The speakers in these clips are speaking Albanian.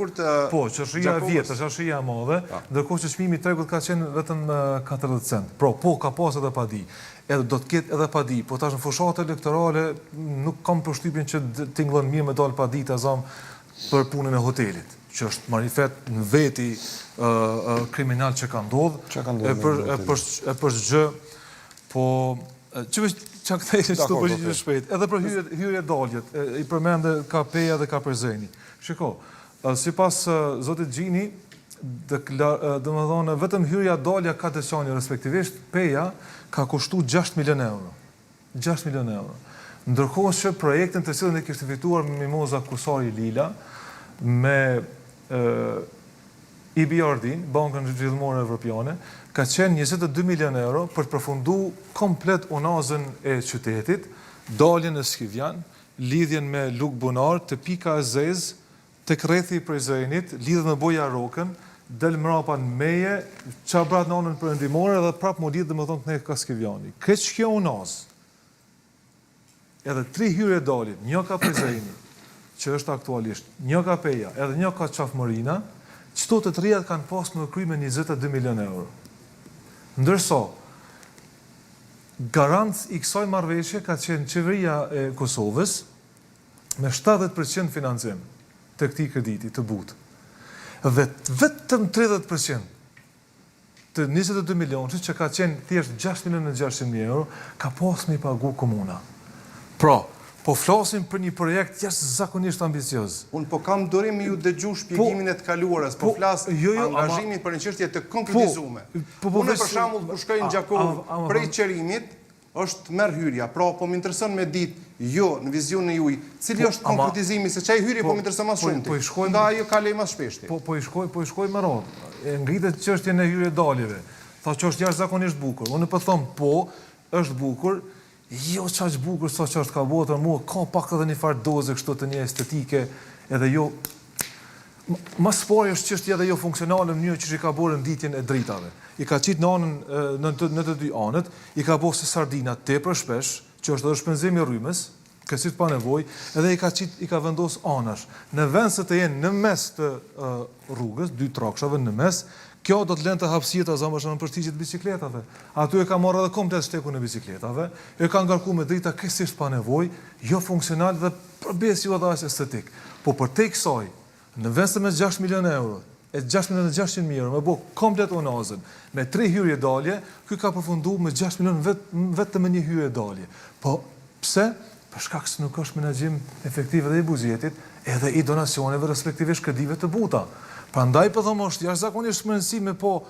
bukur të Po, qershia e vjetër, qershia e madhe, ndërkohë që çmimi i tregut ka qenë vetëm 40 cent. Po, ka pas edhe padi. Edhe do të ketë edhe padi, po tash në fushat elektorale nuk kam përshtypjen që tingëllon mirë me dal padi të azam për punën e hotelit, që është marifet në veti kriminal që ka ndodhë, e për gjë, po që këthejnë që të përgjithë shpejt, edhe për hyrje daljet, i përmende ka Peja dhe ka Përzeni. Shiko, si pas Zotit Gjini, dhe më thonë, vetëm hyrja dalja ka të qani, respektivisht, Peja ka kushtu 6 milion euro. 6 milion euro. Ndërkohë që projektin të cilën e kishtë fituar Mimoza Kusari Lila, me EBRD, Bankën Zhvillimore Evropiane, ka qenë 22 milion euro për të përfundu komplet unazën e qytetit, daljen e Skivjan, lidhjen me Luk Bunar, të pika e Zez, të krethi i Prizrenit, lidhjen me Boja Rokën, del mrapa në meje, qabrat në anën përëndimore dhe prap më lidhë dhe më thonë të nejtë ka Skivjani. Këtë kjo unazë, edhe 3 hyrje daljen, një ka Prizrenit, që është aktualisht, një ka Peja, edhe një ka Qafmërina, qëto të të rrijat kanë pas më kry me 22 milion euro. Ndërso, garant i kësaj marrëveshje ka qenë qeveria e Kosovës me 70% financim të këtij krediti të butë. Dhe vetëm 30% të 22 milionit që ka qenë thjesht 6.600.000 euro ka pas me i pagu komuna. Pra, po flasim për një projekt jashtëzakonisht ambicioz. Unë po kam dorim ju dëgju shpjegimin e të kaluarës, po flas angazhimin për një çështje të konkretizuar. Unë për shembull kur shkoj në Gjakov prej qerimit është merr hyrja. Pra po më intereson me ditë jo në vizionin juaj, cili është konkretizimi se çaj hyrje po më intereson më shumë. Nga ajo kaloj më shpesh. Po i shkoj më radhë. E ngritet çështjen e hyrje daljeve. Tha që është jashtëzakonisht bukur. Unë po them po, është bukur. Jo qaq bukur sa që është ka botër, mua ka pak edhe një farë doze kështu të një estetike, edhe jo, mas pari është çështja edhe jo funksionale në mënyrë që i ka bërë nditjen e dritave. I ka qitë në anën, në të dy anët, i ka bërë se sardina tepër shpesh, që është edhe shpenzimi rrymës, kësit pa nevoj, edhe i ka vendos anash. Në vend se të jenë në mes të rrugës, 2 trakshave në mes, kjo do të lënë të hapësirë të zamërshën në përshtigjet bicikletave. Aty e ka marrë edhe komplet shtekun e bicikletave, e ka ngarku me drita kësisht pa nevoj, jo funksional dhe përbes ju edhe as estetik. Po për te kësaj, në vend se me 6 milion euro, e 6.600.000 euro, me bo komplet unazën, me 3 hyrje dalje, ky ka përfundu me 6 milion vetëm me 1 hyrje dalje. Po, pse? Për shkak se nuk është menaxhim efektiv edhe i buxhetit, edhe i donacioneve respektivisht kredive të buta. Prandaj po them është jashtëzakonisht shmënësime, po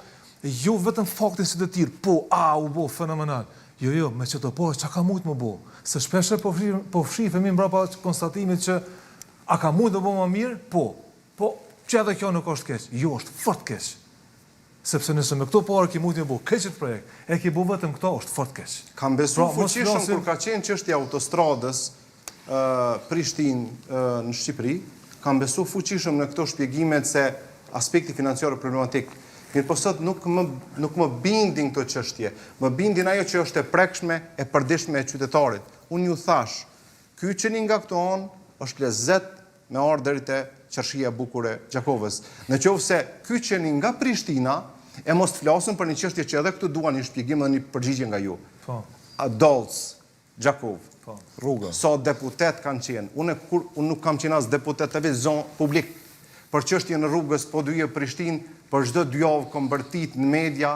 jo vetëm faktin si të tjerë, po u bo fenomenal. Jo, me çdo po çka ka mujt më bo. Se shpesh po fshifemi mbrapa konstatimit që a ka mujt të bëjë më mirë? Po që edhe kjo nuk është keq. Jo, është fort keq. Sepse nëse me këto parë ki mujt të bëj keq projekt, e ki bëu vetëm këto, është fort keq. Kam besuar fuqishëm kur ka qenë çështja autostradës Prishtinë në Shqipëri, kam besuar fuqishëm në këto shpjegimet se aspekti financiar problematik. Mirë po sot nuk më bindin këto çështje, më bindin ajo që është e prekshme, e përditshme e qytetarit. Unë ju thash, ky qenë nga këto anë është lezet me ardhur deri te qershia e bukur e Gjakovës. Nëse ky qenë nga Prishtina, e mos të flasim për një çështje që edhe këtu duan një shpjegim dhe një përgjigje nga ju. Dolc, Gjakov, rruga. Sa deputet kanë qenë. Unë nuk kam qenë as deputet të vizion publik. Për çështjen e rrugës po dyje Prishtinë, për çdo 2 javë kom bërtit në media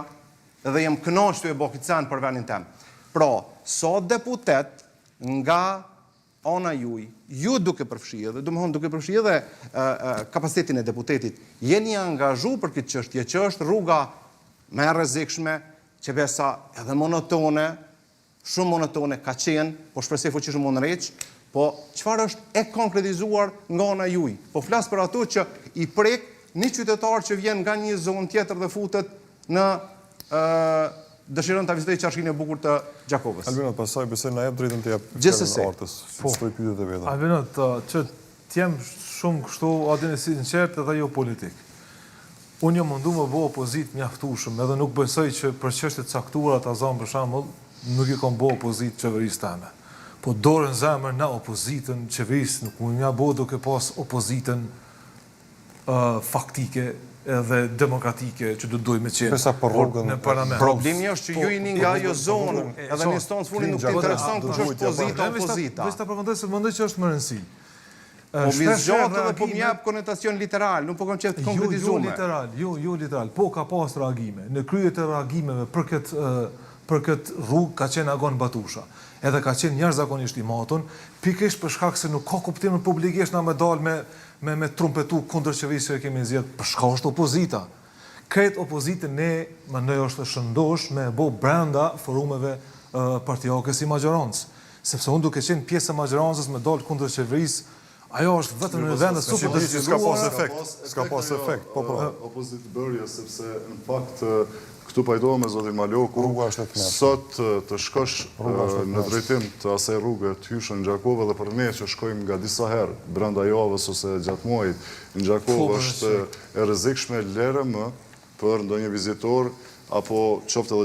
dhe jam kënaqur e Bokicën për vendin tim. Pra, sa deputet nga ana juaj, ju duke përfshirë dhe domethënë duke përfshirë edhe kapacitetin e deputetit, jeni angazhuar për këtë çështje që është rruga më e rrezikshme, që besa edhe monotone, shumë monotone ka qenë, po shpresoj fuqishëm mund rreç. Po, çfarë është e konkretizuar nga ana juaj? Po flas për ato që i prek një qytetar që vjen nga një zonë tjetër dhe futet në dëshiron ta vizitojë qarshinë e bukur të Gjakovës. Albino, pastaj besoj na jep drejtën të jap artës. Po, pyetjet e veta. Albino, që t'jem shumë kështu aty në sinqert edhe jo politik. Unë jam mundu më bëu opozitë mjaftueshëm, edhe nuk besoj që për çështje të caktuara ta zëm për shembull, nuk i kam bëu opozitë qeverisë tënde. Po dorën zemër na opozitën, qeverisë nuk mund mja bëu duke pas opozitën faktike edhe demokratike që do dojmë qenë në parlament. Problemi është që ju jeni nga ajo zonë, edhe në instancë fundit nuk të intereson kush është pozita, opozita. Veç ta përmendoj se mendoj që është më rëndësi. Po mi zgjotë dhe po m'jap konotacion literal, nuk po kam qenë të konkretizuar. Jo literal, po ka pas reagime. Në krye të reagimeve për këtë rrugë ka qenë Agon Batusha. Edhe ka qenë jashtëzakonisht i matur, pikërisht për shkak se nuk ka kuptim publikisht na më dal me trumpetu kundër qeverisë që kemi zgjedhur, për shkak është opozita. Këtë opozitën ne mendoj është shëndosh me bo brenda forumeve partijake si maggjorancë. Sepse unë duke qenë pjesë e maggjorancës me dal kundër qeverisë, ajo është vetëm në vende super të s'ka pas efekt. Po. Opozitë bërje, sepse në fakt këtu pajtohem me zotin Maloku, sot të shkosh në drejtim të asaj rrugë të hyshën në Gjakovë dhe për ne që shkojmë nga disa herë brenda javës ose gjatë muajit në Gjakovë është e rrezikshme lere më për ndonjë vizitor apo qoftë edhe